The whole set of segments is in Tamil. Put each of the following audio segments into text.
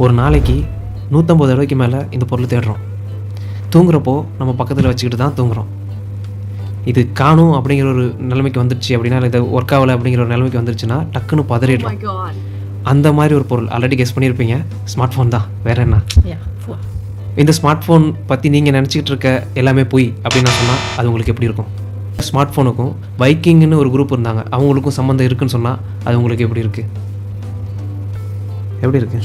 ஒரு நாளைக்கு 150 தடவைக்கு மேலே இந்த பொருளை தேடுறோம். தூங்குறப்போ நம்ம பக்கத்தில் வச்சுக்கிட்டு தான் தூங்குறோம். இது காணும் அப்படிங்கிற ஒரு நிலைமைக்கு வந்துடுச்சு அப்படின்னா, இது ஒர்க் ஆகலை அப்படிங்கிற ஒரு நிலைமைக்கு வந்துருச்சுன்னா டக்குன்னு பதறிடுறோம். அந்த மாதிரி ஒரு பொருள் ஆல்ரெடி கெஸ் பண்ணியிருப்பீங்க, ஸ்மார்ட் ஃபோன் தான். வேற என்ன? இந்த ஸ்மார்ட் ஃபோன் பற்றி நீங்கள் நினச்சிக்கிட்டு இருக்க எல்லாமே போய் அப்படின்னு நான் சொன்னால் அது உங்களுக்கு எப்படி இருக்கும்? ஸ்மார்ட் ஃபோனுக்கும் பைக்கிங்னு ஒரு குரூப் இருந்தாங்க, அவங்களுக்கும் சம்மந்தம் இருக்குன்னு சொன்னால் அது உங்களுக்கு எப்படி இருக்குது? எப்படி இருக்கு?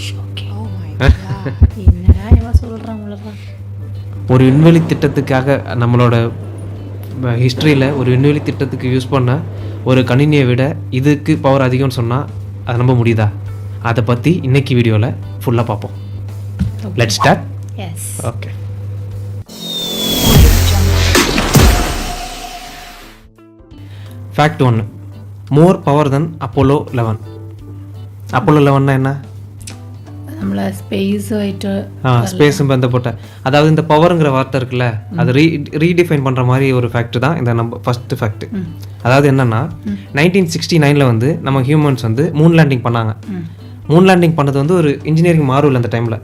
ஒரு விண்வெளி திட்டத்துக்காக நம்மளோட ஹிஸ்ட்ரியில் ஒரு விண்வெளி திட்டத்துக்கு யூஸ் பண்ண ஒரு கணினியை விட இதுக்கு பவர் அதிகம்னு சொன்னால் அது நம்ப முடியுதா? அதை பற்றி இன்னைக்கு வீடியோவில் ஃபுல்லாக பார்ப்போம். Let's start. Okay. Fact 1, more power than Apollo 11. Apollo 11னா என்ன? நம்மள ஸ்பேஸும் பந்தப்பட்ட, அதாவது இந்த பவருங்கிற வார்த்தை இருக்குல்ல, அது ரீடிஃபைன் பண்ணுற மாதிரி ஒரு ஃபேக்ட் தான் இந்த நம்ம ஃபஸ்ட்டு ஃபேக்ட். அதாவது என்னன்னா 1969 வந்து நம்ம ஹியூமன்ஸ் வந்து மூன் லேண்டிங் பண்ணாங்க. மூன் லேண்டிங் பண்ணது வந்து ஒரு இன்ஜினியரிங் மாறுவல் அந்த டைமில்.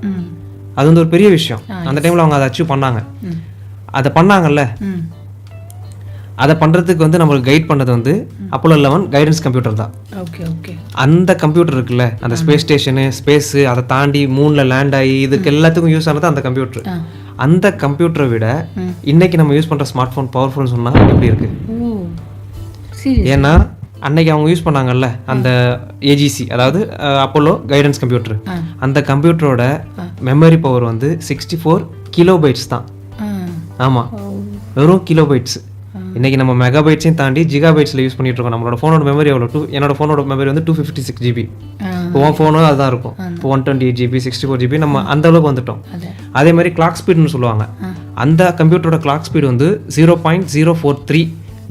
அது வந்து ஒரு பெரிய விஷயம். அந்த டைமில் அவங்க அதை அச்சீவ் பண்ணாங்க. அதை பண்ணாங்கல்ல, அதை பண்ணுறதுக்கு வந்து நம்மளுக்கு கைட் பண்ணது வந்து அப்போலோ 11 கைடன்ஸ் கம்ப்யூட்டர் தான். அந்த கம்ப்யூட்டர் இருக்குல்ல, அந்த ஸ்பேஸ் ஸ்டேஷனு, ஸ்பேஸு, அதை தாண்டி மூணில் லேண்ட் ஆகி இதுக்கு எல்லாத்துக்கும் யூஸ் ஆனது அந்த கம்ப்யூட்டர். அந்த கம்ப்யூட்டரை விட இன்னைக்கு நம்ம யூஸ் பண்ணுற ஸ்மார்ட் ஃபோன் பவர்ஃபுல்னு சொன்னால் எப்படி இருக்கு? ஏன்னா அன்னைக்கு அவங்க யூஸ் பண்ணாங்கல்ல அந்த ஏஜிசி, அதாவது அப்போலோ கைடன்ஸ் கம்ப்யூட்டர், அந்த கம்ப்யூட்டரோட மெமரி பவர் வந்து 64 கிலோபைட்ஸ் தான். ஆமாம், வெறும் கிலோபைட்ஸ். இன்றைக்கி நம்ம மெகாபைட்ஸையும் தாண்டி ஜிகாபைட்ஸில் யூஸ் பண்ணிட்டு இருக்கோம். நம்மளோட ஃபோனோட மெமரி எவ்வளோ? என்னோட ஃபோனோட மெமரி வந்து 256 GB. இப்போ உன் ஃபோனும் அதுதான் இருக்கும். இப்போ 128 GB, 64 GB, நம்ம அந்த அளவுக்கு வந்துட்டோம். அதே மாதிரி கிளாக் ஸ்பீடுன்னு சொல்லுவாங்க. அந்த கம்ப்யூட்டரோட கிளாக் ஸ்பீடு வந்து 0.043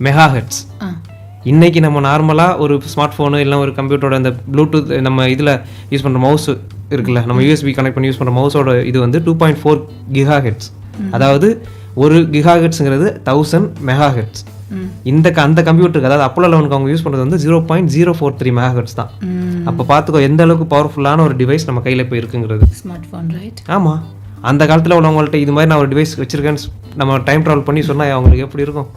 மெகாஹெர்ட்ஸ். இன்றைக்கி நம்ம நார்மலாக ஒரு ஸ்மார்ட் ஃபோனு இல்லை ஒரு கம்ப்யூட்டரோட அந்த ப்ளூடூத் நம்ம இதில் யூஸ் பண்ணுற மவுஸ் இருக்குல்ல, நம்ம USB கனெக்ட் பண்ணி யூஸ் பண்ணுற மவுஸோட இது வந்து 2.4 GHz. அதாவது ஒரு கிகாஹெர்ட்ஸுங்கிறது 1000 மெகாஹெர்ட்ஸ். அந்த கம்ப்யூட்டருக்கு, அதாவது அப்போலோ 11க்கு அவங்க யூஸ் பண்ணுறது வந்து 0.043 மெகாஹெர்ட்ஸ் தான். அப்போ பார்த்துக்கோ எந்த அளவுக்கு பவர்ஃபுல்லான ஒரு டிவைஸ் நம்ம கையில் இப்போ இருக்குங்கிறது. Smart phone, right? ஆமாம், அந்த காலத்தில் உள்ளவங்கள்ட்ட இது மாதிரி நான் ஒரு டிவைஸ் வச்சுருக்கேன்னு நம்ம டைம் ட்ராவல் பண்ணி சொன்னால் அவங்களுக்கு எப்படி இருக்கும்?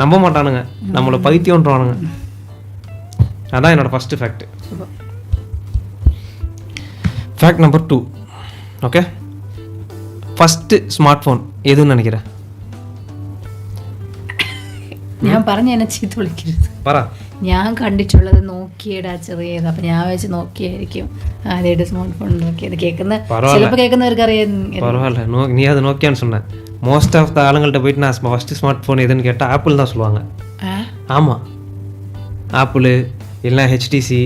நம்ப மாட்டானுங்க, நம்மளை பைத்தியம்ன்றானுங்க. அதான் என்னோட first fact. Fact number 2. Okay, first smart phone ഏതെന്ന് നിனைக்கிறேன்? ഞാൻ പറഞ്ഞ എന്നെ ചീത്ത വിളിക്കരുത്. പറ. ഞാൻ കണ്ടിട്ടുള്ളത് നോക്കിയടാ ചെറിയത്. അപ്പം ഞാൻ വെച്ച് നോക്കിയായിരിക്കും ആദ്യമായിട്ട് സ്മാർട്ട് ഫോൺ നോക്കിയത്. ചിലപ്പോൾ കേൾക്കുന്നവർക്ക് അറിയാം. பரவாயில்ல, நீ அது நோக்கியான்னு சொன்ன. மோஸ்ட் ஆஃப் த ஆளுங்கள்ட்ட போயிட்டு நான் ஃபஸ்ட்டு ஸ்மார்ட் ஃபோன் எதுன்னு கேட்டால் ஆப்பிள் தான் சொல்லுவாங்க. ஆமாம், ஆப்பிள் இல்லைனா ஹெச்டிசி,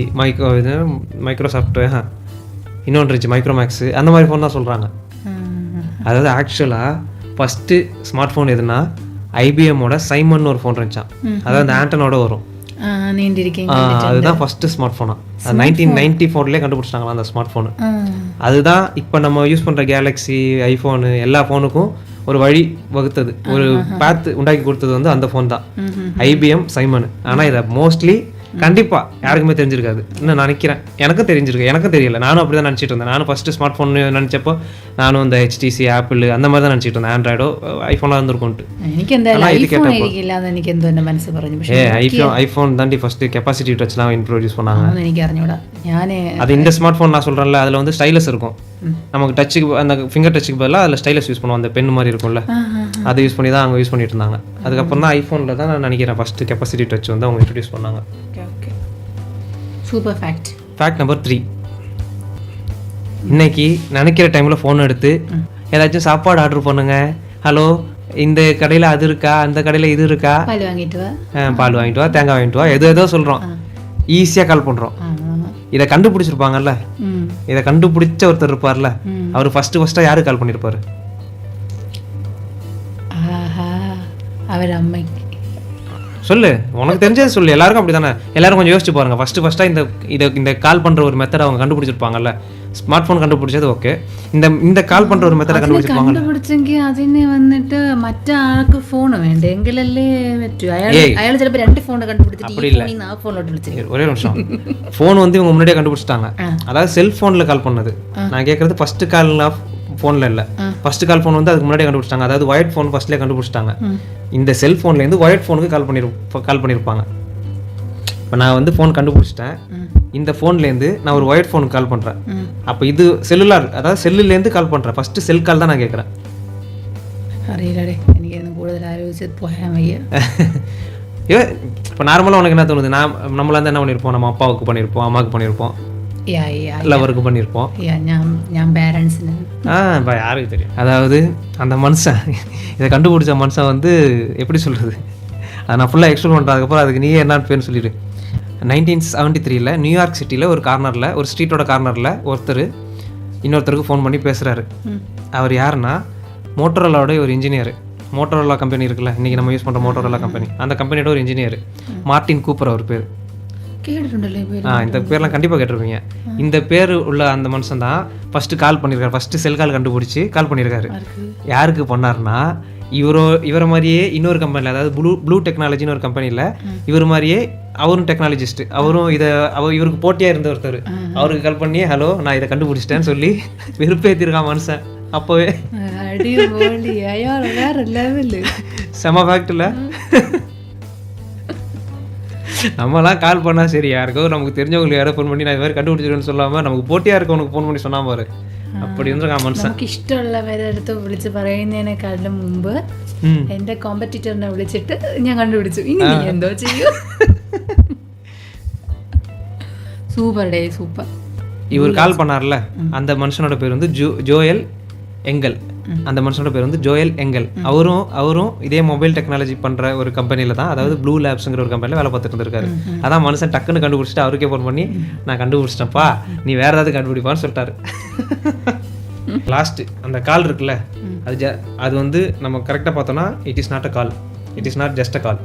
மைக்ரோசாஃப்ட், இன்னொன்று இருந்துச்சு மைக்ரோமேக்ஸு, அந்த மாதிரி ஃபோன் தான் சொல்கிறாங்க. அதாவது ஆக்சுவலாக ஃபஸ்ட்டு ஸ்மார்ட் ஃபோன் எதுனா ஐபிஎம்மோட சைமன் ஒரு ஃபோன் இருந்துச்சான். அதாவது அந்த ஆண்டனோட வரும், அதுதான் ஃபஸ்ட்டு ஸ்மார்ட் ஃபோனா. 1994 கண்டுபிடிச்சிட்டாங்களா அந்த ஸ்மார்ட் ஃபோனு. அதுதான் இப்போ நம்ம யூஸ் பண்ணுற கேலக்ஸி, ஐஃபோனு, எல்லா ஃபோனுக்கும் ஒரு வழி வகுத்தது, ஒரு பாத் உண்டாக்கி கொடுத்தது வந்து அந்த ஃபோன் தான், ஐபிஎம் சைமன். ஆனால் இதை மோஸ்ட்லி கண்டிப்பாக யாருக்குமே தெரிஞ்சிருக்காது. இன்னும் நினைக்கிறேன், எனக்கும் தெரிஞ்சிருக்கு, எனக்கும் தெரியல. நானும் அப்படி தான் நினச்சிட்டு இருந்தேன். நானும் ஃபஸ்ட்டு ஸ்மார்ட் ஃபோன் நினச்சப்போ நானும் இந்த ஹெச்டிசி, ஆப்பிள் அந்த மாதிரி தான் நினச்சிட்டு இருந்தேன். ஆண்ட்ராய்டோ ஐஃபோனாக இருந்திருக்கும்ட்டு. ஐஃபோன் தாண்டி ஃபஸ்ட்டு கெப்பாசிட்டி டச்லாம் இன்ட்ரோடியூஸ் பண்ணாங்க. அது இந்த ஸ்மார்ட் ஃபோன் நான் சொல்கிறேன்ல, அதில் வந்து ஸ்டைலஸ் இருக்கும். நமக்கு டச்சுக்கு, அந்த ஃபிங்கர் டச்சுக்கு பதிலாக அதில் ஸ்டைலஸ் யூஸ் பண்ணுவோம், அந்த பென் மாதிரி இருக்கும்ல, அதை யூஸ் பண்ணி தான் அவங்க யூஸ் பண்ணிட்டு இருந்தாங்க. அதுக்கப்புறம் தான் ஐஃபோனில் தான் நான் நினைக்கிறேன் ஃபஸ்ட்டு கெப்பாசிட்டி டச் வந்து அவங்க இன்ட்ரடியூஸ் பண்ணாங்க. Super fact. Fact number 3. இன்னைக்கு நினைக்கிற டைமில் ஃபோன் எடுத்து ஏதாச்சும் சாப்பாடு ஆர்டர் பண்ணுங்க, ஹலோ இந்த கடையில் அது இருக்கா, அந்த கடையில் இது இருக்கா, பால் வாங்கிட்டு வா, தேங்காய் வாங்கிட்டு வா, ஏதோ சொல்கிறோம், ஈஸியாக கால் பண்ணுறோம். இதை கண்டுபிடிச்சிருப்பாங்கல்ல, இதை கண்டுபிடிச்ச ஒருத்தர் இருப்பார்ல, அவர் ஃபஸ்ட்டாக யாருக்கு கால் பண்ணியிருப்பாரு? அவர் அம்மைக்கு. சொல்லு, உனக்கு தெரிஞ்சது சொல்லு. எல்லாருக்கும் அப்படி தானே, எல்லாரும் கொஞ்சம் யோசிச்சு பாருங்க. ஃபஸ்ட்டாக இந்த கால் பண்ணுற ஒரு மெத்தட் அவங்க கண்டுபிடிச்சிருப்பாங்கல்ல. ஸ்மார்ட் ஃபோன் கண்டுபிடிச்சது ஓகே, இந்த கால் பண்ணுற ஒரு மெத்தடை കണ്ടുപിടിച്ചെങ്കിൽ അതിന് വന്നിട്ട് മറ്റാൾക്ക് ഫോൺ വേണ്ട എങ്കിലല്ലേ പറ്റൂ. അയാൾ ചിലപ്പോൾ 2 ഫോൺ കണ്ടുപിടിച്ചിട്ട് ആ ഫോണിലോട്ട് വിളിച്ചു. ஒரே நிமிஷம், ஃபோன் வந்து இவங்க முன்னாடியே கண்டுபிடிச்சிட்டாங்க. அதாவது செல்ஃபோனில் கால் பண்ணது. நான் கேட்குறது ஃபர்ஸ்ட் கால் ஃபோனில் இல்லை, ஃபர்ஸ்ட் கால் ஃபோன் வந்து அதுக்கு முன்னாடியே கண்டுபிடிச்சிட்டாங்க. அதாவது ஒயர்ட் ஃபோன் ஃபர்ஸ்ட்லேயே கண்டுபிடிச்சிட்டாங்க. இந்த செல்ஃபோன்லேருந்து ஒயர்ட் ஃபோனுக்கு கால் பண்ணியிருப்பாங்க. இப்போ நான் வந்து ஃபோன் கண்டுபிடிச்சிட்டேன், இந்த ஃபோன்லேருந்து நான் ஒரு ஒயர்ட் ஃபோனுக்கு கால் பண்ணுறேன். அப்போ இது செல்லுலார், அதாவது செல்லுலேருந்து கால் பண்ணுறேன். ஃபஸ்ட்டு செல் கால் தான் நான் கேட்குறேன். അറിയില്ലേ, എനിക്ക് കൂടുതൽ ആലോചിച്ച് പോയാൽ വയ്യ. இப்போ நார்மலாக உனக்கு என்ன தோணுது? நம்மளா தான் என்ன பண்ணியிருப்போம், நம்ம அப்பாவுக்கு பண்ணியிருப்போம், அம்மாவுக்கு பண்ணியிருப்போம், லவருக்கு பண்ணியிருப்போம். ഞാൻ പേരൻസിന് யாருக்கு தெரியும். அதாவது அந்த மனுஷன், இதை கண்டுபிடிச்ச மனுஷன் வந்து எப்படி சொல்கிறது, அதை நான் ஃபுல்லாக எக்ஸ்பிளைன் பண்ணுறதுக்கப்புறம் அதுக்கு நீயே என்னன்னு பேர்னு சொல்லிடு. 1973 நியூயார்க் சிட்டியில் ஒரு கார்னரில், ஒரு ஸ்ட்ரீட்டோட கார்னரில் ஒருத்தர் இன்னொருத்தருக்கு ஃபோன் பண்ணி பேசுகிறாரு. அவர் யாருன்னா மோட்டோரோலாவோட ஒரு இன்ஜினியர். மோட்டோரோலா கம்பெனி இருக்குல்ல, இன்றைக்கி நம்ம யூஸ் பண்ணுற மோட்டோரோலா கம்பெனி, அந்த கம்பெனியோட ஒரு இன்ஜினியர், மார்ட்டின் கூப்பர் அவர் பேர். இந்த பேர்லாம் கண்டிப்பாக கேட்டிருப்பீங்க. இந்த பேர் உள்ள அந்த மனுஷன் தான் ஃபஸ்ட்டு கால் பண்ணியிருக்காரு. ஃபஸ்ட்டு செல் கால் கண்டுபிடிச்சி கால் பண்ணியிருக்காரு. யாருக்கு பண்ணாருன்னா இவரை மாதிரியே இன்னொரு கம்பெனியில், அதாவது ப்ளூ டெக்னாலஜின்னு ஒரு கம்பெனியில் இவர் மாதிரியே அவரும் டெக்னாலஜிஸ்ட், அவரும் இவருக்கு போட்டியாக இருந்த ஒருத்தர், அவருக்கு கால் பண்ணி ஹலோ நான் இதை கண்டுபிடிச்சிட்டேன்னு சொல்லி வெறுப்பேற்றிருக்கான் மனுஷன். அப்போவே செம ஃபேக்ட் இல்லை? நம்மலாம் கால் பண்ணால் சரி, யாருக்கோ நமக்கு தெரிஞ்சவங்களுக்கு யாரோ ஃபோன் பண்ணி நான் இது மாதிரி கண்டுபிடிச்சிருக்கேன்னு சொல்லாமல் நமக்கு போட்டியாக இருக்கவனுக்கு ஃபோன் பண்ணி சொன்னா பாரு, அப்படி இருந்திருக்கான் மனுஷன். നമുക്ക് ഇഷ്ടമുള്ളവരെ അടുത്ത് വിളിച്ച് പറയുന്നതിനേക്കാളും മുമ്പ് എൻ്റെ കോമ്പറ്റീറ്ററിനെ വിളിച്ചിട്ട് ഞാൻ കണ്ടുപിടിച്ചു, ഇനി നീ എന്തോ ചെയ്യൂ. Super day super. இவர் கால் பண்ணார்ல, அந்த மனுஷனோட பேர் வந்து ஜோயல் எங்கல். அந்த மனுஷனோட பேர் வந்து ஜோயல் எங்கல். அவரும் இதே மொபைல் டெக்னாலஜி பண்ணுற ஒரு கம்பெனியில் தான், அதாவது ப்ளூ லேப்ஸுங்கிற ஒரு கம்பெனியில் வேலை பார்த்துட்டு இருந்திருக்காரு. அதான் மனுஷன் டக்குன்னு கண்டுபிடிச்சிட்டு அவருக்கே ஃபோன் பண்ணி நான் கண்டுபிடிச்சிட்டேன்ப்பா, நீ வேற ஏதாவது கண்டுபிடிப்பான்னு சொல்லிட்டாரு. லாஸ்ட்டு அந்த கால் இருக்குல்ல, அது வந்து நம்ம கரெக்டாக பார்த்தோன்னா it is not a call, it is not just a call.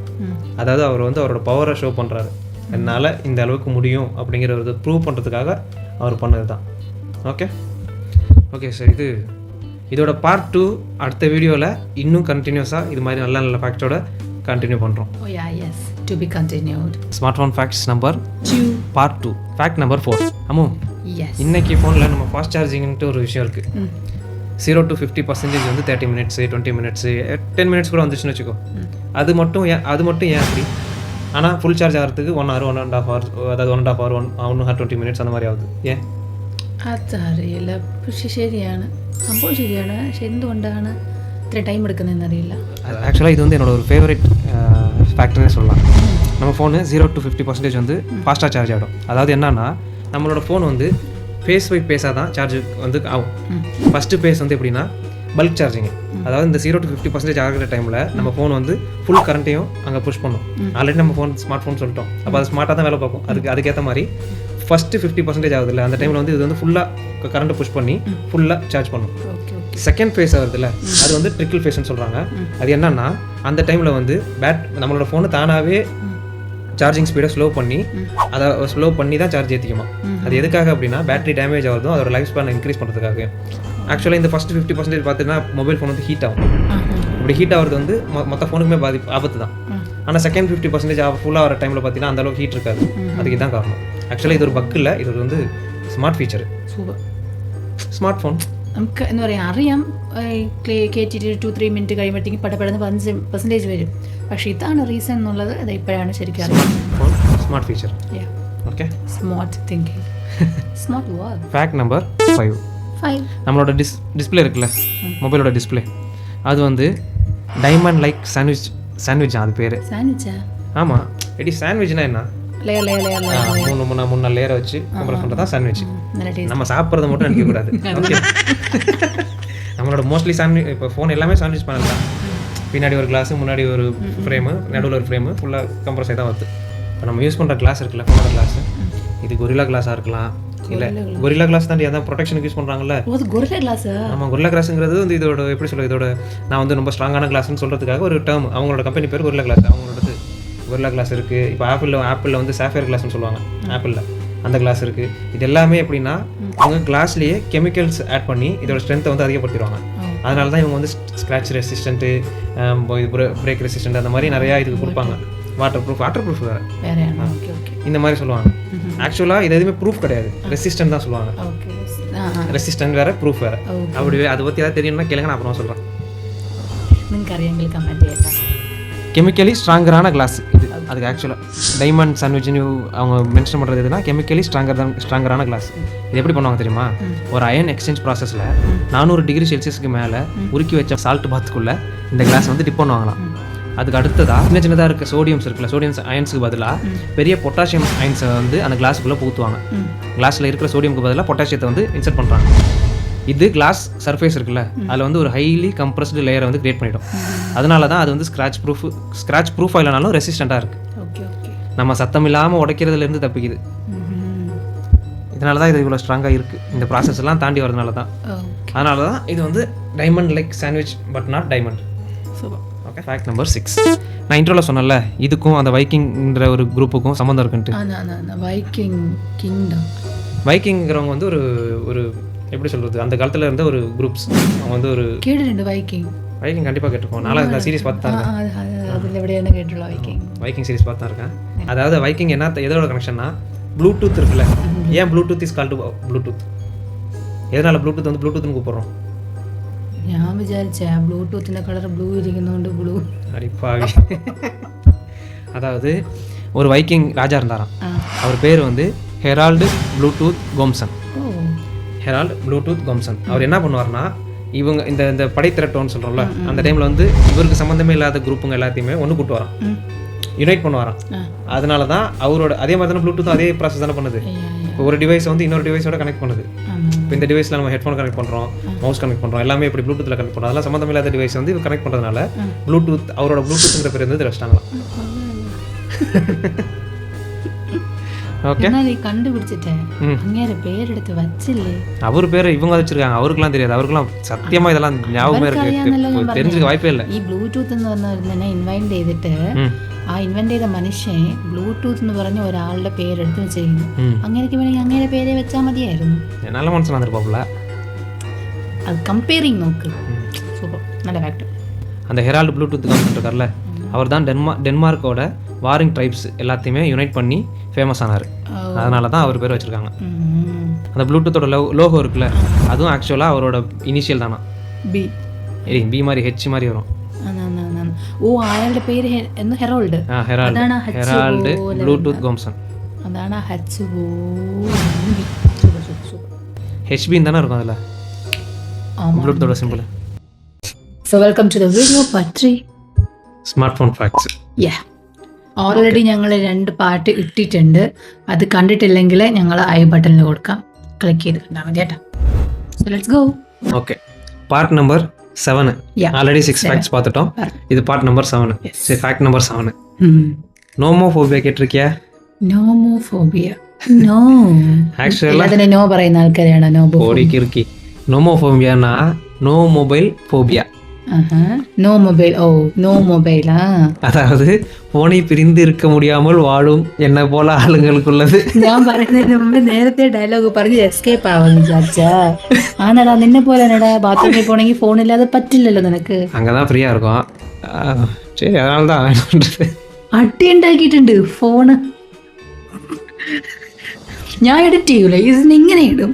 அதாவது அவர் வந்து அவரோட பவரை ஷோ பண்ணுறாரு, என்னால் இந்த அளவுக்கு முடியும் அப்படிங்கிற ஒரு ப்ரூவ் பண்ணுறதுக்காக அவர் பண்ணது தான். ஓகே சார், இதோட பார்ட் 2 அடுத்த வீடியோவில் இன்னும் கண்டினியூஸாக இது மாதிரி நல்ல நல்ல ஃபேக்ட்ஸோட கண்டினியூ பண்ணுறோம். to be continued. Smart phone facts number 2 part 2 fact number 4. Ammu, இன்னைக்கு ஃபோனில் நம்ம ஃபாஸ்ட் சார்ஜிங்ன்ட்டு ஒரு விஷயம் இருக்குது. 0 to 50% வந்து 30 minutes 20 minutes 10 minutes கூட வந்துச்சுன்னு வச்சுக்கோ. அது மட்டும் ஏன் அப்படி? ஆனால் ஃபுல் சார்ஜ் ஆகிறதுக்கு 1 hour 1.5 hour, அதாவது 1.5 hour 1 hour 20 minutes அந்த மாதிரி ஆகுது. ஏன் അതറിയില്ല, പക്ഷെ ശരിയാണ്, സംഭവം ശരിയാണ്. പക്ഷെ എന്തുകൊണ്ടാണ് ഇത്ര ടൈം എടുക്കുന്നതെന്ന് അറിയില്ല. ஆக்சுவலாக இது வந்து என்னோட ஒரு ஃபேவரட் ஃபேக்டர்னே சொல்லலாம். நம்ம ஃபோனு 0 to 50% வந்து ஃபாஸ்ட்டாக சார்ஜ் ஆகிடும். அதாவது என்னன்னா, நம்மளோட ஃபோன் வந்து ஃபேஸ் பை ஃபேஸாக தான் சார்ஜ் வந்து ஆகும். ஃபஸ்ட்டு ஃபேஸ் வந்து எப்படின்னா பல்க் சார்ஜிங். அதாவது இந்த 0 to 50% ஆகிற டைமில் நம்ம ஃபோன் வந்து ஃபுல் கரண்ட்டையும் அங்கே புஷ் பண்ணும். ஆல்ரெடி நம்ம ஃபோன் ஸ்மார்ட் ஃபோன் சொல்லிட்டோம், அப்போ அது ஸ்மார்ட்டாக தான் வேலை பார்க்கும். அதுக்கேற்ற மாதிரி ஃபஸ்ட்டு 50% ஆகுது இல்லை, அந்த டைமில் வந்து இது வந்து ஃபுல்லாக கரண்ட்டை புஷ் பண்ணி ஃபுல்லாக சார்ஜ் பண்ணும். செகண்ட் ஃபேஸ் ஆகுதுல்ல, அது வந்து ட்ரிக்கிள் ஃபேஸ்ன்னு சொல்கிறாங்க. அது என்னன்னா, அந்த டைமில் வந்து நம்மளோட ஃபோனை தானாகவே சார்ஜிங் ஸ்பீடை ஸ்லோ பண்ணி தான் சார்ஜ் ஏற்றிக்குமா. அது எதுக்காக அப்படின்னா, பேட்டரி டேமேஜ் ஆகுதும் அதோட லைஃப் ஸ்பேனை இன்க்ரீஸ் பண்ணுறதுக்காக. ஆக்சுவலாக இந்த ஃபஸ்ட்டு 50% பார்த்தீங்கன்னா மொபைல் ஃபோன் வந்து ஹீட் ஆகும். இப்படி ஹீட் ஆகிறது வந்து மொத்த ஃபோனுக்குமே ஆபத்து தான். ஆனால் செகண்ட் 50% ஃபுல்லாக வர டைமில் பார்த்தீங்கன்னா அந்தளவுக்கு ஹீட் இருக்காது. அதுக்கு தான் காரணம். ஆக்சுவலாக இது ஒரு பக் இல்லை, இது வந்து സ്മാർട്ട് ഫീച്ചർ. സ്മാർട്ട് ഫോൺ നമുക്ക് എന്താ പറയുക അറിയാം, കയറ്റിയിട്ട് 2-3 മിനിറ്റ് കഴിയുമ്പോഴത്തേക്കും പടപെടുന്ന 5% വരും. പക്ഷേ ഇതാണ് റീസൺ എന്നുള്ളത് അത് ഇപ്പോഴാണ് ശരിക്കും അറിയാം. Smart feature. Okay, smart thinking, smart work. Fact number 5. நம்மளோட டிஸ்பிளே இருக்குல்ல, மொபைலோட டிஸ்பிளே, அது வந்து டைமண்ட் லைக் சாண்ட்விச். அது பேர் சாண்ட்விச்சா? ஆமாம். எடி சாண்ட்விச்னா என்ன? மூணு லேயரை வச்சு கம்ப்ரஸ் பண்ணுறது தான் சாண்ட்விச். நம்ம சாப்பிட்றத மட்டும் நினைக்கக்கூடாது. ஓகே, நம்மளோட மோஸ்ட்லி சாண்ட்விச் இப்போ ஃபோன் எல்லாமே சாண்ட்விச் பண்ணல தான். பின்னாடி ஒரு கிளாஸு, முன்னாடி ஒரு ஃப்ரேமு, நடுவில் ஒரு ஃப்ரேமு, ஃபுல்லாக கம்ப்ரஸ் ஆகி தான் வருது. இப்போ நம்ம யூஸ் பண்ணுற கிளாஸ் இருக்குல்ல, ஃபோனோட கிளாஸு, இது கொரில்லா கிளாஸாக இருக்கலாம். இல்லை, கொரில்லா கிளாஸ் தான் அதான் ப்ரொடெக்ஷனுக்கு யூஸ் பண்ணுறாங்கல்ல. ஆமாம், கொரில்லா கிளாஸுங்கிறது வந்து இதோட எப்படி சொல்ல, இதோட நான் வந்து ரொம்ப ஸ்ட்ராங்கான கிளாஸ்ன்னு சொல்கிறதுக்காக ஒரு டேர்ம். அவங்களோட கம்பெனி பேர் கொரில்லா கிளாஸ். அவங்களோடது கொரில்லா கிளாஸ் இருக்குது. இப்போ ஆப்பிளில் வந்து சாஃபயர் கிளாஸ்னு சொல்லுவாங்க. ஆப்பிளில் அந்த கிளாஸ் இருக்குது. இது எல்லாமே எப்படின்னா அவங்க கிளாஸ்லேயே கெமிக்கல்ஸ் ஆட் பண்ணி இதோட ஸ்ட்ரென்த்தை வந்து அதிகப்படுத்திடுவாங்க. அதனால தான் இவங்க வந்து ஸ்க்ராட்ச் ரெசிஸ்டன்ட்டு, பிரேக் ரெசிஸ்டன்ட் அந்த மாதிரி நிறையா இதுக்கு கொடுப்பாங்க. வாட்டர் ப்ரூஃப் வேறு இந்த மாதிரி சொல்லுவாங்க. ஆக்சுவலாக இது எதுவுமே ப்ரூஃப் கிடையாது, ரெசிஸ்டன்ட் தான் சொல்லுவாங்க. ரெசிஸ்டன்ட் வேறு, ப்ரூஃப் வேறு. அப்படி அதை பற்றி ஏதாவது தெரியும்னா கேளுங்க, நான் அப்புறமா சொல்கிறேன். கெமிக்கலி ஸ்ட்ராங்கரான கிளாஸ் இது. அதுக்கு ஆக்சுவலாக டைமண்ட் சாண்ட்விச்னு அவங்க மென்ஷன் பண்ணுறது எதுனா கெமிக்கலி ஸ்ட்ராங்கரான கிளாஸ். இது எப்படி பண்ணுவாங்க தெரியுமா? ஒரு அயன் எக்ஸ்சேஞ்ச் ப்ராசஸில் 400 டிகிரி செல்சியஸ்க்கு மேலே உருக்கி வச்ச சால்ட் பாத்துக்குள்ளே இந்த கிளாஸ் வந்து டிப் பண்ணுவாங்களாம். அதுக்கு அடுத்ததாக சின்னதாக இருக்க சோடியம்ஸ் இருக்குல்ல, சோடியம் அயன்ஸுக்கு பதிலாக பெரிய பொட்டாசியம் அயன்ஸை வந்து அந்த கிளாஸுக்குள்ளே ஊற்றுவாங்க. கிளாஸில் இருக்கிற சோடியமுக்கு பதிலாக பொட்டாசியத்தை வந்து இன்சர்ட் பண்ணுறாங்க. இது கிளாஸ் சர்ஃபேஸ் இருக்குல்ல, அதில் வந்து ஒரு ஹைலி கம்ப்ரஸ்டு லேயரை வந்து கிரியேட் பண்ணிடும். அதனால தான் அது வந்து ஸ்க்ராட்ச் ப்ரூஃப் இல்லைனாலும் ரெசிஸ்டண்ட்டாக இருக்குது. நம்ம சத்தம் இல்லாமல் உடைக்கிறதுலேருந்து தப்பிக்குது. இதனால தான் இது இவ்வளோ ஸ்ட்ராங்காக இருக்குது. இந்த ப்ராசஸ் எல்லாம் தாண்டி வரதுனால தான். அதனால தான் இது வந்து diamond like sandwich but not diamond. Okay, fact number 6. நான் இன்ட்ரோவில் சொன்னேன்ல, இதுக்கும் அந்த வைக்கிங்ன்ற ஒரு குரூப்புக்கும் சம்மந்தம் இருக்குன்ட்டு. வைக்கிங்கிறவங்க வந்து ஒரு எப்படி சொல்கிறது, அந்த காலத்தில் இருந்த ஒரு குரூப்ஸ். அவங்க வந்து ஒரு வைக்கிங் கண்டிப்பாக கேட்டிருக்கோம். நான் சீரிஸ் பார்த்து தான் இருக்கேன். வைக்கிங் சீரிஸ் பார்த்து தான் இருக்கேன். அதாவது வைக்கிங் என்ன எதோட கனெக்ஷன்னா, ப்ளூடூத் இருக்குல்ல. ஏன் ப்ளூடூத் இஸ் கால்டு ப்ளூடூத்? எதனால் ப்ளூடூத் வந்து ப்ளூடூத்னு கூப்பிட்றோம்? ഞാൻ വിചാരിച്ച ബ്ലൂടൂത്തിന്റെ കളർ ബ്ലൂ ഇരിക്കുന്നതുകൊണ്ട് ബ്ലൂ. அடிப்பாவி. அதாவது ஒரு வைக்கிங் ராஜா இருந்தாராம். அவர் பேர் வந்து Harold Bluetooth Gormsson. Harold Bluetooth Gormsson. அவர் என்ன பண்ணுவார்னா, இவங்க இந்த படைத்திரட்டோன்னு சொல்கிறோம்ல, அந்த டைமில் வந்து இவருக்கு சம்மந்தமே இல்லாத குரூப்புங்க எல்லாத்தையுமே ஒன்று கூட்டு வரான், யுனைட் பண்ணுவாராம். அதனால தான் அவரோட அதே மாதிரி தானே ப்ளூடூத்தும் அதே ப்ராசஸ் தானே பண்ணுது. இப்போ ஒரு டிவைஸ் வந்து இன்னொரு டிவைஸோட கனெக்ட் பண்ணுது. இப்போ இந்த டிவைஸில் நம்ம ஹெட்ஃபோன் கனெக்ட் பண்ணுறோம், மவுஸ் கனெக்ட் பண்ணுறோம், எல்லாமே இப்படி ப்ளூடூத்தில் கனெக்ட் பண்ணுறோம். அதெல்லாம் சம்மந்தம் இல்லாத டிவைஸ் வந்து இது கனெக்ட் பண்ணுறதுனால ப்ளூடூத், அவரோட ப்ளூடூத்ங்கிற பேர் வந்து இதில் வச்சிட்டாங்களாம். ஓகே, கண்டுபிடிச்சிட்டேன். பேர் எடுத்து வச்சில்லே, அவர் பேர் இவங்க வச்சிருக்காங்க. அவருக்குலாம் தெரியாது. அவருக்குலாம் சத்தியமாக இதெல்லாம் ஞாபகமே இருக்கு, தெரிஞ்சுக்க வாய்ப்பே இல்லை. ഈ ബ്ലൂടൂത്ത് എന്ന് പറഞ്ഞ ഇൻവെന്റ് ചെയ്തിട്ട് ആ ഇൻവെന്റ് ചെയ്ത മനുഷ്യൻ ബ്ലൂടൂത്ത് എന്ന് പറഞ്ഞ ഒരാളുടെ പേരെടുത്ത് വെച്ചിരുന്നു. അങ്ങനെയൊക്കെ വേണമെങ്കിൽ അങ്ങനെ പേരെ വെച്ചാൽ മതിയായിരുന്നു. நல்ல மனுஷனா இருப்பாப்ல. அது கம்பேரிங் நோக்கு. சூப்பர், நல்ல ஃபேக்ட். அந்த ஹெரால்டு ப்ளூடூத் கம்பெனி இருக்கார்ல, அவர் தான் டென்மார்க்கோட வாரிங் ட்ரைப்ஸ் எல்லாத்தையுமே யுனைட் பண்ணி ஃபேமஸ் ஆனார். அதனால தான் அவர் பேர் வச்சுருக்காங்க. அந்த ப்ளூடூத்தோட லோகோ இருக்குல்ல, அதுவும் ஆக்சுவலாக அவரோட இனிஷியல் தானா. பி மாதிரி ஹெச் மாதிரி வரும். ഓ, അയാളുടെ പേര് ഹെറാൾഡ്. Herald Bluetooth ഗോംസൺ. അതാണ് HB தானே இருக்கும் அதில் ப்ளூடூத்தோட simple. So welcome to the video പറ്റി സ്മാർട്ട് ഫോൺ ഫാക്ട്സ്. ഓൾറെഡി ഞങ്ങൾ 2 പാർട്ട് ഇട്ടിട്ടുണ്ട്. അത് കണ്ടിട്ടില്ലെങ്കിൽ ഞങ്ങൾ ഐ ബട്ടണിൽ കൊടുക്കാം, ക്ലിക്ക് ചെയ്ത് കണ്ടാൽ മതി കേട്ടോ. So let's go. Okay, part number 7. Already 6 facts பார்த்துட்டோம். இது பார்ட் நம்பர் 7. சரி, ஃபேக்ட் நம்பர் 7. நோமோஃபோபியா கேட்டிருக்கியா? നോമോഫോബിയ. നോ, ஆக்சுவலாக അതിനെ നോ പറയുന്ന ആൾക്കാരെയാണ് നോബോഫോബിയ. நோமோஃபோபியானா no mobile phobia. No mobile. ஓ, நோ மொபைலா? அதாவது போனை பிரிந்து இருக்க முடியாமல் വാഴും എന്നെ പോലെ ആളുകൾക്കുള്ളത്. ഞാൻ പറയുന്നതിന് മുമ്പ് നേരത്തെ ഡയലോഗ് പറഞ്ഞ് എസ്കേപ്പ് ആവാന്ന് വിചാരിച്ചാ? ആണടാ, നിന്നെ പോലെ ബാത്റൂമിൽ പോണെങ്കിൽ ഫോണില്ലാതെ പറ്റില്ലല്ലോ നിനക്ക്. அங்கதான் ஃப்ரீயா இருக்கும். சரி, அதனால தான் അട്ടി ഉണ്ടാക്കിയിട്ടുണ്ട് ഫോണ്. ഞാൻ എഡിറ്റ് ചെയ്യൂല, ഇതിന് ഇങ്ങനെ ഇടും.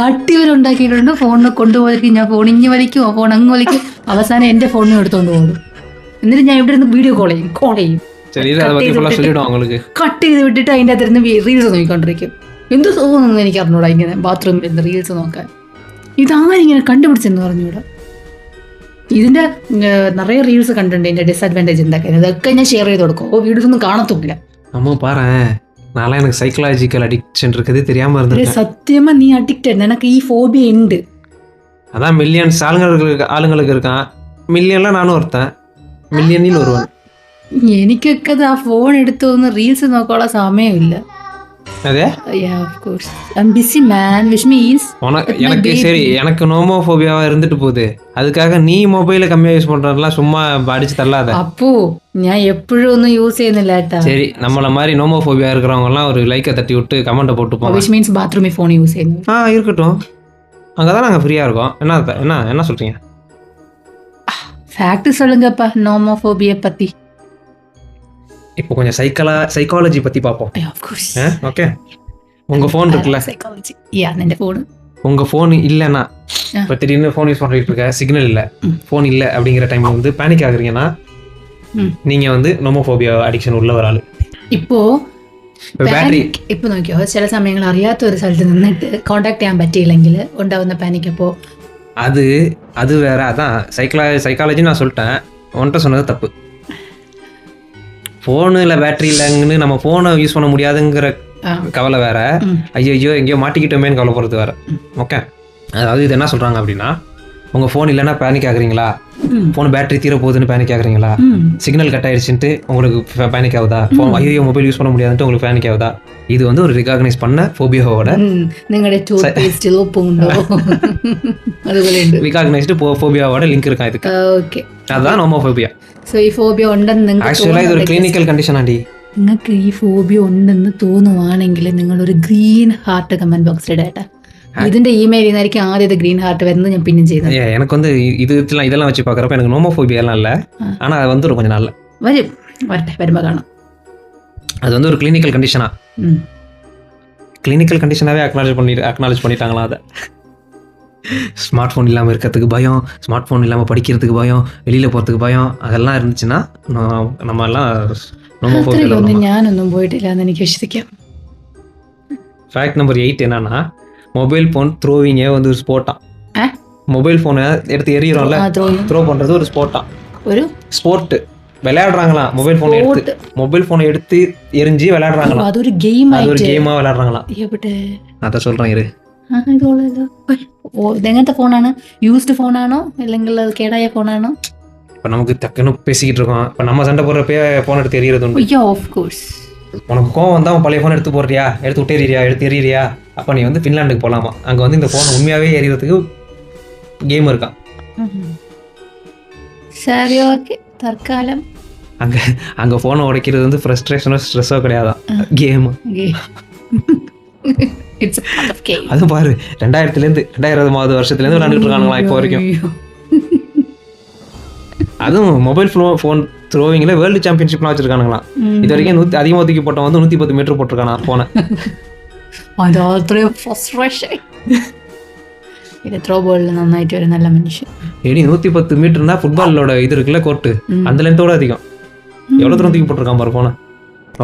അട്ടി വരെ ഉണ്ടാക്കിയിട്ടുണ്ട്. ഫോണിനെ കൊണ്ടുപോയിരിക്കും, ഞാൻ ഫോൺ ഇങ്ങ് വലിക്കും, ഫോൺ അങ്ങ് വലിക്കും, അവസാനം എൻ്റെ ഫോണിനെ എടുത്തോണ്ട് പോകും. എന്നിട്ട് ഞാൻ ഇവിടെ നിന്ന് വീഡിയോ കോൾ ചെയ്യും. കട്ട് ചെയ്ത് വിട്ടിട്ട് അതിൻ്റെ അകത്തിരുന്ന് റീൽസ് നോക്കിക്കൊണ്ടിരിക്കും. എന്ത് തോന്നുന്നു എനിക്ക് അറിഞ്ഞൂടാ, ഇങ്ങനെ ബാത്റൂമിൽ ഇരുന്ന് റീൽസ് നോക്കാൻ. ഇതാരിങ്ങനെ കണ്ടുപിടിച്ചെന്ന് പറഞ്ഞൂടാ. ഇതിൻ്റെ നിറയെ റീൽസ് കണ്ടിട്ടുണ്ട്, ഇതിൻ്റെ ഡിസ്അഡ്വാൻറ്റേജ് എന്തൊക്കെയാണ്. ഇതൊക്കെ ഞാൻ ഷെയർ ചെയ്ത് കൊടുക്കും. ഓ, വീഡിയോസ് ഒന്നും കാണത്തില്ല. அம்மா பாரு, நான்லாம் எனக்கு சைக்கலாஜிக்கல் அடிக்ஷன் இருக்குது தெரியாமல் இருந்தது. சத்தியமா நீ அடிக்டட். எனக்கு ഈ ഫോബിയ ഉണ്ട്. அதான் மில்லியன்ஸ் ஆளுங்களுக்கு இருக்கான். மில்லியன்ல நானும் ஒருத்தன், மில்லியனில் ஒருவன். എനിക്കൊക്കെ ആ ഫോൺ എടുത്തൊന്ന് റീൽസ് നോക്കാനുള്ള സമയമില്ല. அதே Yeah, of course. I'm busy, man, which means எனக்கு சரி, எனக்கு நோமோஃபோபியாவா இருந்துட்டு போகுது, அதுக்காக நீ மொபைலை கம்மியாக யூஸ் பண்ணுறதுலாம் சும்மா அடிச்சு தள்ளாத. അപ്പോ ഞാൻ എപ്പോഴും ഒന്നും യൂസ് ചെയ്യുന്നില്ല ഏട്ടാ. சரி, நம்மள மாதிரி நோமோஃபோபியா இருக்கிறவங்கலாம் ஒரு லைக்கை தட்டி விட்டு கமெண்ட்டை போட்டு போங்க. which means ബാത്റൂമിൽ ഫോൺ യൂസ് ചെയ്യുന്നു. இருக்கட்டும், அங்கே தான் நாங்கள் ஃப்ரீயாக இருக்கோம். என்ன சொல்கிறீங்க? ஃபேக்ட் சொல்லுங்கப்பா நோமோஃபோபியா பத்தி. இப்போ கொஞ்சம் சைக்காலஜி பற்றி பார்ப்போம். of course. ஓகே, உங்கள் ஃபோன் இருக்குல்ல, സൈക്കോളജി. എൻ്റെ ഫോൺ. உங்கள் ஃபோன் இல்லைன்னா, இப்போ திடீர்னு ஃபோன் யூஸ் பண்ணிட்டு இருக்க, சிக்னல் இல்லை, ஃபோன் இல்லை அப்படிங்கிற டைமில் வந்து பேனிக் ஆகுறீங்கன்னா நீங்கள் வந்து நோமோஃபோபியா அடிக்ஷன் உள்ள ஒரு ஆள். ഇപ്പോ ബാറ്ററി ഇപ്പൊ നോക്കിയോ, ചില സമയങ്ങൾ അറിയാത്ത ഒരു സ്ഥലത്ത് നിന്നിട്ട് കോണ്ടാക്ട് ചെയ്യാൻ പറ്റിയില്ലെങ്കിൽ ഉണ്ടാവുന്ന പാനിക്. അപ്പോൾ அது வேற. அதான் சைக்காலஜி நான் சொல்லிட்டேன், உன்கிட்ட சொன்னது தப்பு. ஃபோனில் பேட்டரி இல்லைங்கன்னு நம்ம ஃபோனை யூஸ் பண்ண முடியாதுங்கிற கவலை வேற, ஐயோ எங்கேயோ மாட்டிக்கிட்டோமேன்னு கவலைப்படுறது வேற. ஓகே, அதாவது இது என்ன சொல்கிறாங்க அப்படின்னா, உங்கள் ஃபோன் இல்லைன்னா பேனிக் ஆகுறீங்களா, ஃபோன் பேட்டரி தீர போகுதுன்னு பேனிக் ஆகுறீங்களா, சிக்னல் கட் ஆயிடுச்சுன்ட்டு உங்களுக்கு பேனிக் ஆகுதா, ஃபோன் ஐயோ மொபைல் யூஸ் பண்ண முடியாதுன்ட்டு உங்களுக்கு பேனிக் ஆகுதா, இது வந்து ஒரு ரிகாக்னைஸ் பண்ண ஃபோபியாவோட ரிகாக்னைஸ்டு ஃபோபியாவோட லிங்க் இருக்கா இதுக்கு. ஓகே, அதுதான் நோமோஃபோபியா. സോ ഈ ഫോബിയ ഉണ്ടെന്ന് ആക്ച്വലി ഇതൊരു ക്ലിനിക്കൽ കണ്ടീഷൻ ആണ്ടി. നിങ്ങൾക്ക് ഈ ഫോബിയ ഉണ്ടെന്ന് തോന്നുവാണെങ്കിൽ നിങ്ങളൊരു ഗ്രീൻ ഹാർട്ട് കമന്റ് ബോക്സിൽ ഇടേട്ടാ. ഇതിന്റെ ഇമെയിൽ നിന്നായിരിക്കും ആദ്യത്തെ ഗ്രീൻ ഹാർട്ട് വരുന്നത്. ഞാൻ പിന്നെ ചെയ്തത് எனக்கு வந்து இதெல்லாம் வச்சு பார்க்குறப்ப எனக்கு நோமோஃபோபியா எல்லாம் இல்லை, ஆனால் அது வந்து ஒரு கொஞ்சம் நாள் வரട്ടെ, വരുമ്പോൾ കാണാം. அது வந்து ஒரு கிளினிக்கல் கண்டிஷனா, கிளினிக்கல் கண்டிஷனாகவே அக்னாலேஜ் பண்ணிட்டாங்களா அதை. ஸ்மார்ட் ஃபோன் இல்லாமல் இருக்கிறதுக்கு பயம், ஸ்மார்ட் ஃபோன் இல்லாமல் படிக்கிறதுக்கு பயம், வெளியில் போகிறதுக்கு பயம், அதெல்லாம் இருந்துச்சுன்னா நம்ம எல்லாம் അത്രയൊന്നും ഞാനൊന്നും പോയിട്ടില്ല എന്ന് എനിക്ക് വിശ്വസിക്കാം. ஃபேக்ட் நம்பர் 8 என்னன்னா, மொபைல் ஃபோன் த்ரோவிங்கே வந்து ஒரு ஸ்போர்ட்டான். மொபைல் ஃபோனை எடுத்து எறிகிறோம்ல, த்ரோ பண்ணுறது ஒரு ஸ்போர்ட்டான். ஒரு ஸ்போர்ட்டு விளையாடுறாங்களாம். மொபைல் ஃபோனை எடுத்து எரிஞ்சு விளையாடுறாங்களாம். அது ஒரு கேமாக விளையாடுறாங்களாம். அதை சொல்கிறேன் இரு. എങ്ങനത്തെ ഫോണാണ്? യൂസ്ഡ് ഫോണാണോ അല്ലെങ്കിൽ കേടായ ഫോണാണോ? இப்போ நமக்கு டக்குன்னு பேசிக்கிட்டு இருக்கோம், இப்போ நம்ம சண்டை போடுறப்பே ஃபோன் எடுத்து எறிகிறது உண்டு. உனக்கு கோவம் வந்தால் பழைய ஃபோன் எடுத்து போடுறியா, எடுத்து விட்டேறியா, எடுத்து எறிறியா, அப்போ நீ வந்து ஃபின்லாண்டுக்கு போகலாமா, அங்கே வந்து இந்த ஃபோன் உண்மையாகவே எறிகிறதுக்கு கேம் இருக்கான். சரி, ஓகே, தற்காலம் அங்கே ஃபோனை உடைக்கிறது வந்து ஃப்ரஸ்ட்ரேஷனோ ஸ்ட்ரெஸ்ஸோ கிடையாதான், கேமு. அது பாரு, 2000 வருஷத்துலேருந்து விளையாண்டுட்டு இருக்கானுங்களா இப்போ வரைக்கும். அதுவும் மொபைல் ஃபோன் த்ரோவிங்கில் வேர்ல்டு சாம்பியன்ஷிப்லாம் வச்சிருக்கானுங்களாம். இது வரைக்கும் அதிகமாக தூக்கி போட்டவன் வந்து 110 மீட்டர் போட்டிருக்கானா ஃபோனை. നന്നായിട്ട് ഒരു നല്ല മനുഷ്യൻ. 110 மீட்டர்னா ஃபுட்பாலோட இது இருக்குல்ல, கோர்ட்டு, அந்த லென்த்தோட அதிகம். எவ்வளோ தூரம் தூக்கி போட்டிருக்கான் பாரு ஃபோனை.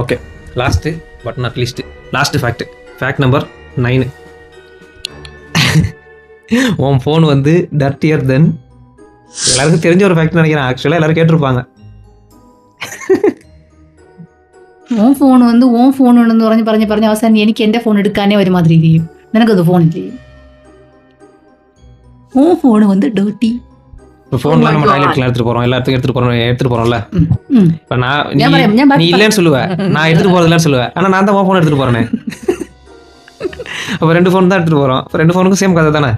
Okay, last but not least, last fact number 9. உன் ஃபோன் வந்து டர்ட்டியர் தென், எல்லாருக்கும் தெரிஞ்ச ஒரு ஃபேக்ட் நினைக்கிறேன், ஆக்சுவலாக எல்லாரும் கேட்டிருப்பாங்க. ഓൻ ഫോൺ വന്ന് ഓൻ ഫോൺ ഉണ്ടെന്ന് പറഞ്ഞ് അവസാനം എനിക്ക് എൻ്റെ ഫോൺ എടുക്കാനേ ഒരുമാതിരി ചെയ്യും. നിനക്കത് ഫോൺ ചെയ്യും. ഓൻ ഫോൺ வந்து டர்ட்டி. இப்போ ஃபோன்லாம் நம்ம டாய்லெட்ல எல்லாத்துக்கும் எடுத்துட்டு போறோம்ல. இப்போ நீ இல்லைன்னு சொல்லுவேன், நான் எடுத்துட்டு போறதில்லன்னு சொல்லுவேன், ஆனால் நான் தான் உன் ஃபோன் எடுத்துட்டு போறேனே. அப்போ 2 ஃபோன் தான் எடுத்துட்டு போறோம், 2 ஃபோனுக்கும் சேம் கதை தானே.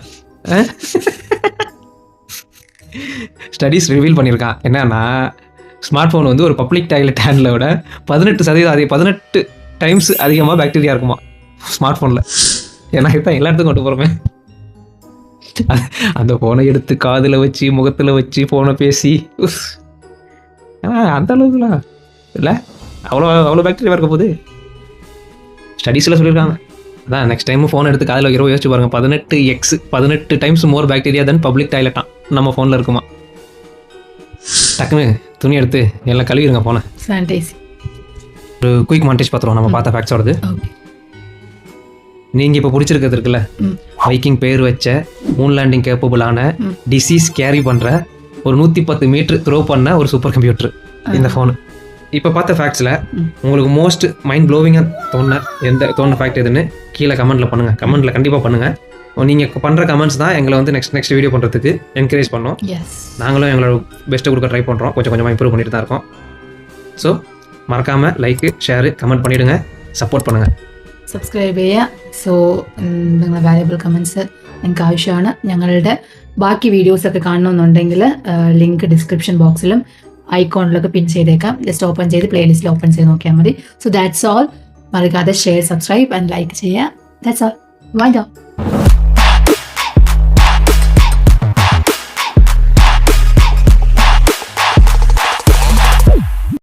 ஸ்டடீஸ் ரிவீல் பண்ணியிருக்கான் என்னன்னா, ஸ்மார்ட் ஃபோன் வந்து ஒரு பப்ளிக் டாய்லெட் ஹேண்டிலோட 18 டைம்ஸ் அதிகமாக பாக்டீரியா இருக்குமா ஸ்மார்ட் ஃபோனில். ஏன்னா இதுதான் எல்லா இடத்துக்கும் கொண்டு போகிறோமே. அந்த ஃபோனை எடுத்து காதில் வச்சு முகத்தில் வச்சு ஃபோனை பேசி அந்த அளவுக்குலாம் இல்லை, அவ்வளோ பாக்டீரியா இருக்க போகுது ஸ்டடீஸில் சொல்லியிருக்காங்க. அதான் நெக்ஸ்ட் டைம் ஃபோன் எடுத்து காதில் வைக்கிறோம், யோசிச்சு பாருங்க, 18 times more bacteria than public டாய்லெட்டான் நம்ம ஃபோனில் இருக்குமா. டக்குன்னு துணி எடுத்து எல்லாம் கழுவிடுங்க ஃபோனை. ஒரு குயிக் மாண்டேஜ் பார்த்துருவோம் நம்ம பார்த்த ஃபேக்ட்ஸோடது. நீங்கள் இப்போ பிடிச்சிருக்கிறது இருக்குல்ல, வைக்கிங் பேர் வச்ச மூன் லேண்டிங் கேப்பபிளான டிசீஸ் கேரி பண்ணுற ஒரு 110 மீட்டர் த்ரோ பண்ண ஒரு சூப்பர் கம்ப்யூட்டர் இந்த ஃபோனு. இப்போ பார்த்த ஃபேக்ட்ஸில் உங்களுக்கு மோஸ்ட் மைண்ட் ப்ளோவிங்காக தோணுன ஃபேக்ட் எதுன்னு கீழே கமெண்ட்டில் கண்டிப்பாக பண்ணுங்கள். நீங்கள் பண்ணுற கமெண்ட்ஸ் தான் எங்களை வந்து நெக்ஸ்ட் வீடியோ பண்ணுறதுக்கு என்கரேஜ் பண்ணோம். நாங்களும் எங்களோட பெஸ்ட்டை கொடுக்க ட்ரை பண்ணுறோம், கொஞ்சமாக இம்ப்ரூவ் பண்ணிட்டு தான் இருக்கோம். ஸோ மறக்காமல் லைக்கு, ஷேரு, கமெண்ட் பண்ணிவிடுங்க, சப்போர்ட் பண்ணுங்கள். സബ്സ്ക്രൈബ് ചെയ്യുക. സോ നിങ്ങളുടെ വാല്യബിൾ കമൻസ് ഞങ്ങൾക്ക് ആവശ്യമാണ്. ഞങ്ങളുടെ ബാക്കി വീഡിയോസൊക്കെ കാണണമെന്നുണ്ടെങ്കിൽ ലിങ്ക് ഡിസ്ക്രിപ്ഷൻ ബോക്സിലും ഐക്കോണിലൊക്കെ പിൻ ചെയ്തേക്കാം. ജസ്റ്റ് ഓപ്പൺ ചെയ്ത് പ്ലേലിസ്റ്റിൽ ഓപ്പൺ ചെയ്ത് നോക്കിയാൽ മതി. So that's all. മറക്കാതെ ഷെയർ, സബ്സ്ക്രൈബ് ആൻഡ് ലൈക്ക് ചെയ്യുക. That's all. ബൈ.